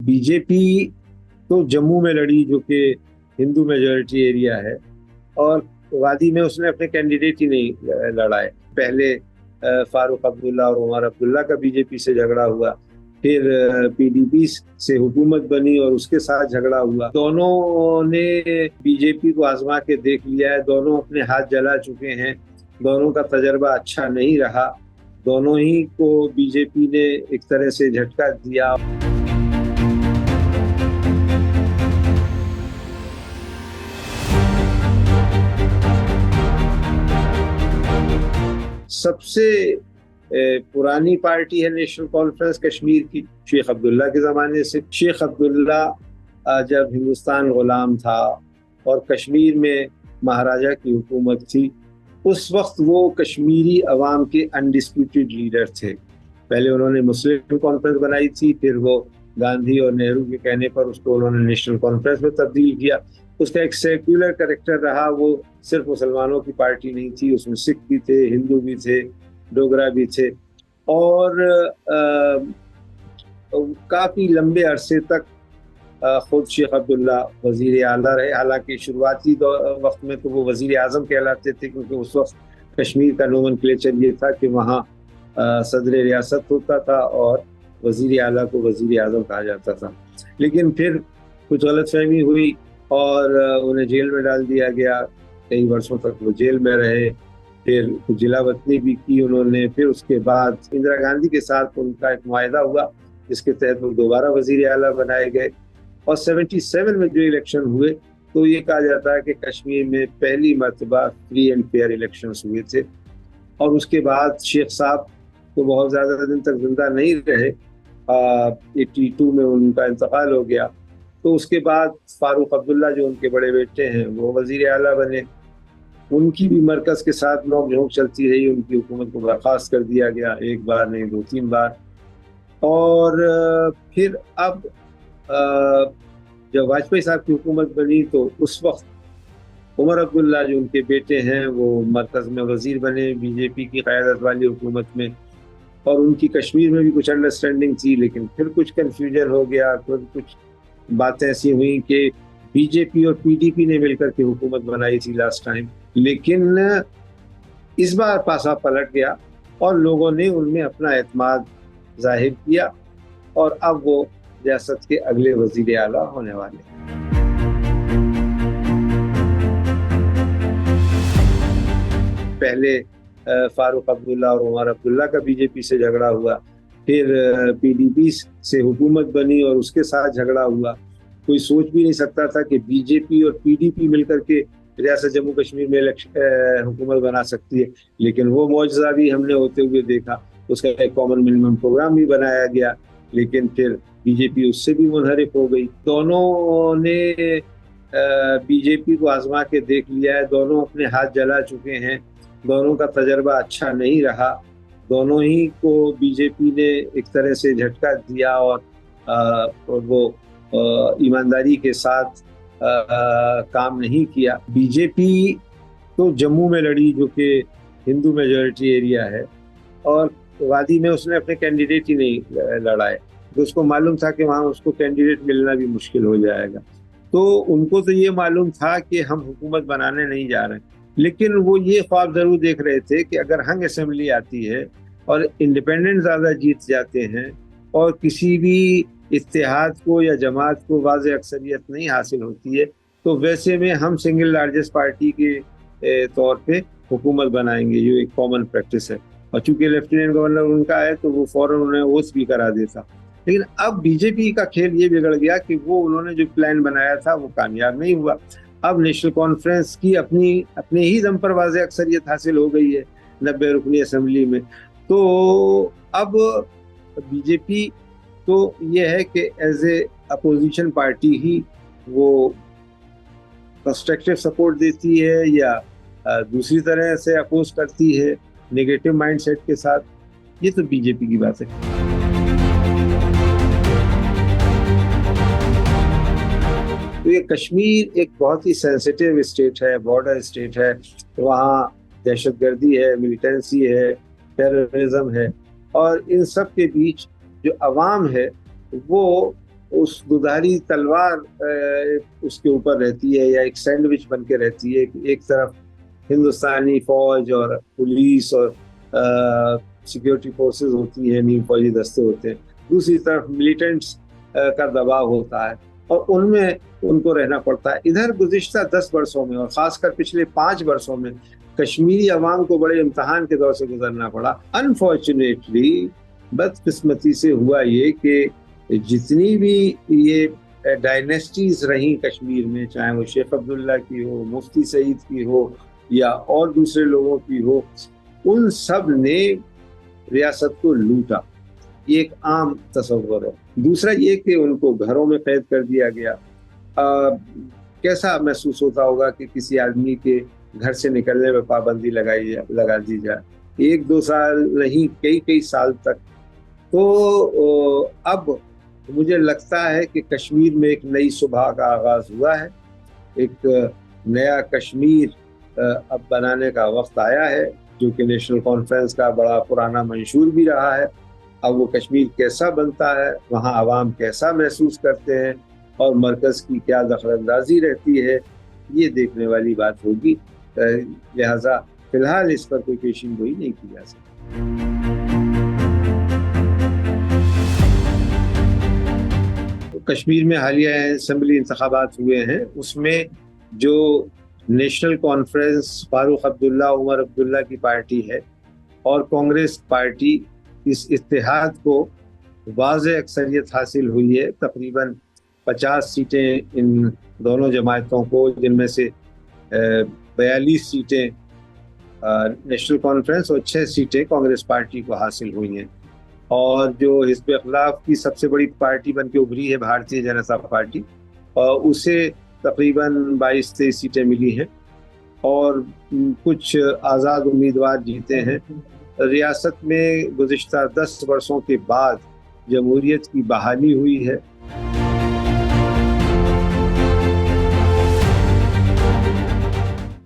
B J پی تو جموں میں لڑی جو کہ ہندو میجورٹی ایریا ہے، اور وادی میں اس نے اپنے کینڈیڈیٹ ہی نہیں لڑائے۔ پہلے فاروق عبداللہ اور عمر عبداللہ کا بی جے پی سے جھگڑا ہوا، پھر پی ڈی پی سے حکومت بنی اور اس کے ساتھ جھگڑا ہوا۔ دونوں نے بی جے پی کو آزما کے دیکھ لیا ہے، دونوں اپنے ہاتھ جلا چکے ہیں، دونوں کا تجربہ اچھا نہیں رہا، دونوں ہی کو بی جے پی نے ایک طرح سے جھٹکا دیا۔ سب سے پرانی پارٹی ہے نیشنل کانفرنس کشمیر کی، شیخ عبداللہ کے زمانے سے۔ شیخ عبداللہ جب ہندوستان غلام تھا اور کشمیر میں مہاراجہ کی حکومت تھی، اس وقت وہ کشمیری عوام کے انڈسپیوٹڈ لیڈر تھے۔ پہلے انہوں نے مسلم کانفرنس بنائی تھی، پھر وہ گاندھی اور نہرو کے کہنے پر اس کو انہوں نے نیشنل کانفرنس میں تبدیل کیا۔ اس کا ایک سیکولر کریکٹر رہا، وہ صرف مسلمانوں کی پارٹی نہیں تھی، اس میں سکھ بھی تھے، ہندو بھی تھے، ڈوگرا بھی تھے، اور کافی لمبے عرصے تک خود شیخ عبداللہ وزیر اعلیٰ رہے۔ حالانکہ شروعاتی وقت میں تو وہ وزیر اعظم کہلاتے تھے، کیونکہ اس وقت کشمیر کا نومنکلیچر یہ تھا کہ وہاں صدر ریاست ہوتا تھا اور وزیر اعلیٰ کو وزیر اعظم کہا جاتا تھا۔ لیکن پھر کچھ غلط فہمی ہوئی اور انہیں جیل میں ڈال دیا گیا، کئی برسوں تک وہ جیل میں رہے، پھر جلا وطنی بھی کی انہوں نے۔ پھر اس کے بعد اندرا گاندھی کے ساتھ ان کا ایک معاہدہ ہوا جس کے تحت وہ دوبارہ وزیر اعلیٰ بنائے گئے، اور 77 میں جو الیکشن ہوئے تو یہ کہا جاتا ہے کہ کشمیر میں پہلی مرتبہ فری اینڈ فیئر الیکشنز ہوئے تھے۔ اور اس کے بعد شیخ صاحب تو بہت زیادہ دن تک زندہ نہیں رہے، 82 میں ان کا انتقال ہو گیا۔ تو اس کے بعد فاروق عبداللہ جو ان کے بڑے بیٹے ہیں وہ وزیر اعلیٰ بنے، ان کی بھی مرکز کے ساتھ نوک جھونک چلتی رہی، ان کی حکومت کو برخاست کر دیا گیا، ایک بار نہیں 2-3 بار۔ اور پھر اب جب واجپئی صاحب کی حکومت بنی تو اس وقت عمر عبداللہ جو ان کے بیٹے ہیں وہ مرکز میں وزیر بنے بی جے پی کی قیادت والی حکومت میں، اور ان کی کشمیر میں بھی کچھ انڈرسٹینڈنگ تھی، لیکن پھر کچھ کنفیوژن ہو گیا، پھر کچھ باتیں ایسی ہوئیں کہ بی جے پی اور پی ڈی پی نے مل کر کے حکومت بنائی تھی لاسٹ ٹائم، لیکن اس بار پاسا پلٹ گیا اور لوگوں نے ان میں اپنا اعتماد ظاہر کیا، اور اب وہ ریاست کے اگلے وزیر اعلیٰ ہونے والے ہیں۔ پہلے فاروق عبداللہ اور عمر عبداللہ کا بی جے پی سے جھگڑا ہوا، پھر پی ڈی پی سے حکومت بنی اور اس کے ساتھ جھگڑا ہوا۔ کوئی سوچ بھی نہیں سکتا تھا کہ بی جے پی اور پی ڈی پی مل کر کے ریاست جموں کشمیر میں حکومت بنا سکتی ہے، لیکن وہ معجزہ بھی ہم نے ہوتے ہوئے دیکھا۔ اس کا ایک کامن منیمم پروگرام بھی بنایا گیا، لیکن پھر بی جے پی اس سے بھی منحرف ہو گئی۔ دونوں نے بی جے پی کو آزما کے دیکھ لیا ہے، دونوں اپنے ہاتھ جلا چکے ہیں، دونوں کا تجربہ اچھا نہیں رہا، دونوں ہی کو بی جے پی نے ایک طرح سے جھٹکا دیا، اور وہ ایمانداری کے ساتھ کام نہیں کیا۔ بی جے پی تو جموں میں لڑی جو کہ ہندو میجورٹی ایریا ہے، اور وادی میں اس نے اپنے کینڈیڈیٹ ہی نہیں لڑائے، تو اس کو معلوم تھا کہ وہاں اس کو کینڈیڈیٹ ملنا بھی مشکل ہو جائے گا۔ تو ان کو تو یہ معلوم تھا کہ ہم حکومت بنانے نہیں جا رہے ہیں، لیکن وہ یہ خواب ضرور دیکھ رہے تھے کہ اگر ہنگ اسمبلی آتی ہے اور انڈیپینڈنٹ زیادہ جیت جاتے ہیں اور کسی بھی اتحاد کو یا جماعت کو واضح اکثریت نہیں حاصل ہوتی ہے، تو ویسے میں ہم سنگل لارجسٹ پارٹی کے طور پہ حکومت بنائیں گے، یہ ایک کامن پریکٹس ہے۔ اور چونکہ لیفٹیننٹ گورنر ان کا ہے تو وہ فوراً انہیں اوتھ بھی کرا دیتا۔ لیکن اب بی جے پی کا کھیل یہ بگڑ گیا کہ وہ انہوں نے جو پلان بنایا تھا وہ کامیاب نہیں ہوا۔ اب نیشنل کانفرنس کی اپنے ہی دم پر واضح اکثریت حاصل ہو گئی ہے 90 رکنی اسمبلی میں، تو اب بی جے پی تو یہ ہے کہ ایز اے اپوزیشن پارٹی ہی وہ کنسٹرکٹیو سپورٹ دیتی ہے یا دوسری طرح سے اپوز کرتی ہے نیگیٹو مائنڈ سیٹ کے ساتھ، یہ تو بی جے پی کی بات ہے۔ تو یہ کشمیر ایک بہت ہی سینسیٹیو اسٹیٹ ہے، بارڈر اسٹیٹ ہے، وہاں دہشت گردی ہے، ملیٹنسی ہے، ٹیررزم ہے، اور ان سب کے بیچ جو عوام ہے وہ उस दुधारी तलवार उसके ऊपर रहती है, या एक सैंडविच बन के रहती है। एक तरफ हिंदुस्तानी फौज और पुलिस और सिक्योरिटी फोर्सेस होती हैं, नीम फौजी दस्ते होते हैं, दूसरी तरफ मिलिटेंट्स का दबाव होता है, और उनमें उनको रहना पड़ता है। इधर गुज़िश्ता 10 वर्षों में और ख़ासकर पिछले 5 वर्षों में कश्मीरी अवाम को बड़े इम्तहान के दौर से गुजरना पड़ा। अनफॉर्चुनेटली, बदकिस्मती से हुआ ये कि जितनी भी ये डायनेस्टीज रहीं कश्मीर में, चाहे वो शेख अब्दुल्ला की हो, मुफ्ती सईद की हो, या और दूसरे लोगों की हो, उन सब ने रियासत को लूटा। ये एक आम तस्वर है। दूसरा ये कि उनको घरों में कैद कर दिया गया। कैसा महसूस होता होगा कि किसी आदमी के घर से निकलने में पाबंदी लगा दी जाए 1-2 साल नहीं, कई साल तक। तो अब मुझे लगता है कि कश्मीर में एक नई सुबह का आगाज हुआ है। एक नया कश्मीर अब बनाने का वक्त आया है, जो कि नेशनल कॉन्फ्रेंस का बड़ा पुराना मंशूर भी रहा है। अब वो कश्मीर कैसा बनता है, वहाँ आवाम कैसा महसूस करते हैं, और मरकज़ की क्या दखलंदाजी रहती है, ये देखने वाली बात होगी। लिहाजा फिलहाल इस पर कोई पेशीन गोई नहीं की जा सकती। कश्मीर में हालिया असेंबली इंतखाबात हुए हैं, उसमें जो नेशनल कॉन्फ्रेंस फारूक अब्दुल्ला, उमर अब्दुल्ला की पार्टी है, और कांग्रेस पार्टी, इस इत्तेहाद को वाज़ेह अक्सरियत हासिल हुई है। तकरीबन 50 सीटें इन दोनों जमातों को, जिनमें से 42 सीटें नेशनल कॉन्फ्रेंस और 6 सीटें कांग्रेस पार्टी को हासिल हुई हैं। और जो हिज़्ब इख्तिलाफ की सबसे बड़ी पार्टी बन के उभरी है, भारतीय जनता पार्टी, उसे तकरीबन 22-23 सीटें मिली हैं, और कुछ आज़ाद उम्मीदवार जीते हैं। रियासत में गुज़िश्ता 10 वर्षों के बाद जमहूरियत की बहाली हुई है।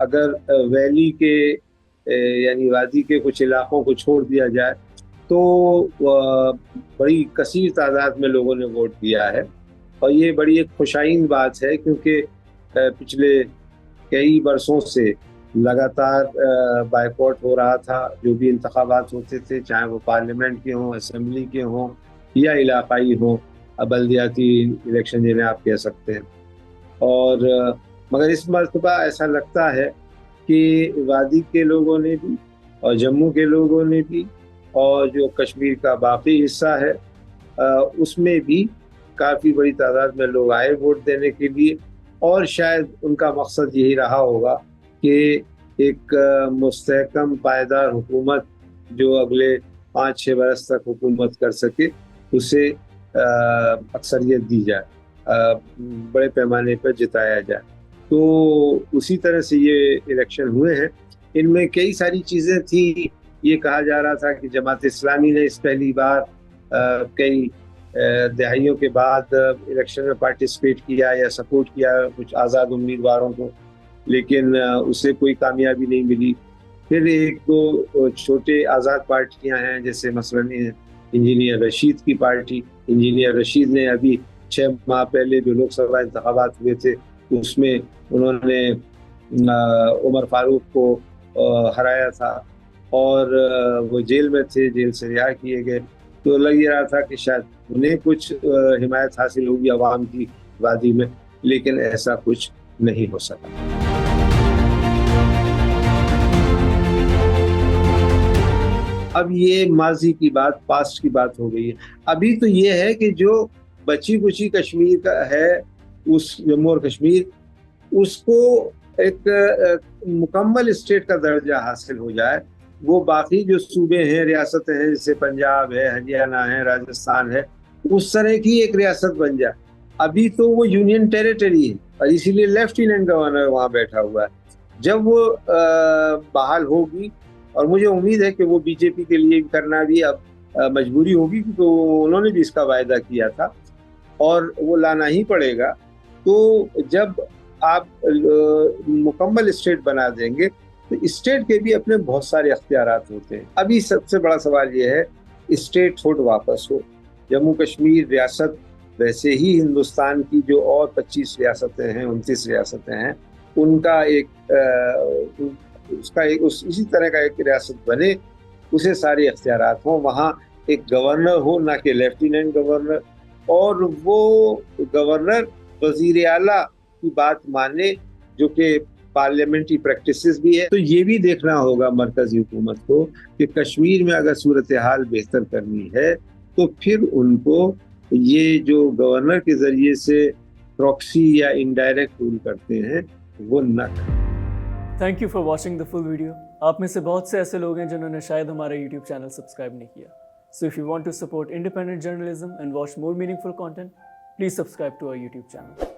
अगर वैली के यानी वादी के कुछ इलाकों को छोड़ दिया जाए तो बड़ी कसीर तादाद में लोगों ने वोट दिया है, और ये बड़ी एक खुशाइन बात है, क्योंकि पिछले कई वर्षों से लगातार बायकॉट हो रहा था। जो भी इंतखाबात होते थे, चाहे वो पार्लियामेंट के हों, असेंबली के हों, या इलाकाई हों, बल्दियाती इलेक्शन जिन्हें आप कह सकते हैं। और मगर इस मरतबा ऐसा लगता है कि वादी के लोगों ने भी, और जम्मू के लोगों ने भी, और जो कश्मीर का बाकी हिस्सा है उसमें भी काफ़ी बड़ी तादाद में लोग आए वोट देने के लिए। और शायद उनका मकसद यही रहा होगा कि एक मुस्तहकम पायदार हुकूमत जो अगले 5-6 बरस तक हुकूमत कर सके, उसे अक्सरियत दी जाए, बड़े पैमाने पर जिताया जाए। तो उसी तरह से ये इलेक्शन हुए हैं। इनमें कई सारी चीज़ें थी। ये कहा जा रहा था कि जमात इस्लामी ने इस पहली बार कई दहाइयों के बाद इलेक्शन में पार्टिसिपेट किया या सपोर्ट किया कुछ आज़ाद उम्मीदवारों को, लेकिन उसे कोई कामयाबी नहीं मिली। फिर 1-2 छोटे आज़ाद पार्टियां हैं, जैसे मसलन इंजीनियर रशीद की पार्टी। इंजीनियर रशीद ने अभी 6 माह पहले जो लोकसभा इंतखाबात हुए थे, उसमें उन्होंने उमर फारूक को हराया था, और वो जेल में थे, जेल से रिहा किए गए। तो लग ही रहा था कि शायद उन्हें कुछ हिमायत हासिल होगी अवाम की वादी में, लेकिन ऐसा कुछ नहीं हो सका। अब ये माजी की बात, पास्ट की बात हो गई है। अभी तो ये है कि जो बची कुची कश्मीर का है, उस जम्मू और कश्मीर, उसको एक मुकम्मल स्टेट का दर्जा हासिल हो जाए। वो बाकी जो सूबे हैं, रियासतें हैं, जैसे पंजाब है, हरियाणा है, राजस्थान है, उस तरह की एक रियासत बन जाए। अभी तो वो यूनियन टेरिटरी है, और इसीलिए लेफ्टिनेंट गवर्नर वहाँ बैठा हुआ है। जब वो बहाल होगी, और मुझे उम्मीद है कि वो बीजेपी के लिए करना भी अब मजबूरी होगी, क्योंकि उन्होंने भी इसका वायदा किया था, और वो लाना ही पड़ेगा। तो जब आप मुकम्मल स्टेट बना देंगे, तो स्टेट के भी अपने बहुत सारे अख्तियारात होते हैं। अभी सबसे बड़ा सवाल ये है, स्टेट हुड वापस हो, जम्मू कश्मीर रियासत वैसे ही हिंदुस्तान की जो और 25 रियासतें हैं, 29 रियासतें हैं, उनका इसी तरह का एक रियासत बने, उसे सारे इख्तियारात हों, वहाँ एक गवर्नर हो, ना कि लेफ्टिनेंट गवर्नर, और वो गवर्नर वजीर आला की बात माने, जो कि पार्लियामेंट्री प्रैक्टिसेस भी है। तो ये भी देखना होगा मरकजी हुकूमत को कि कश्मीर में अगर सूरत हाल बेहतर करनी है तो फिर उनको ये जो गवर्नर के जरिए से प्रॉक्सी या इनडायरेक्ट रूल करते हैं वो न करें। Thank you for watching the full video. आप में से बहुत से ऐसे लोग हैं जिन्होंने शायद हमारा यूट्यूब चैनल सब्सक्राइब नहीं किया। So if you want to support independent journalism and watch more meaningful content, please subscribe to our YouTube channel.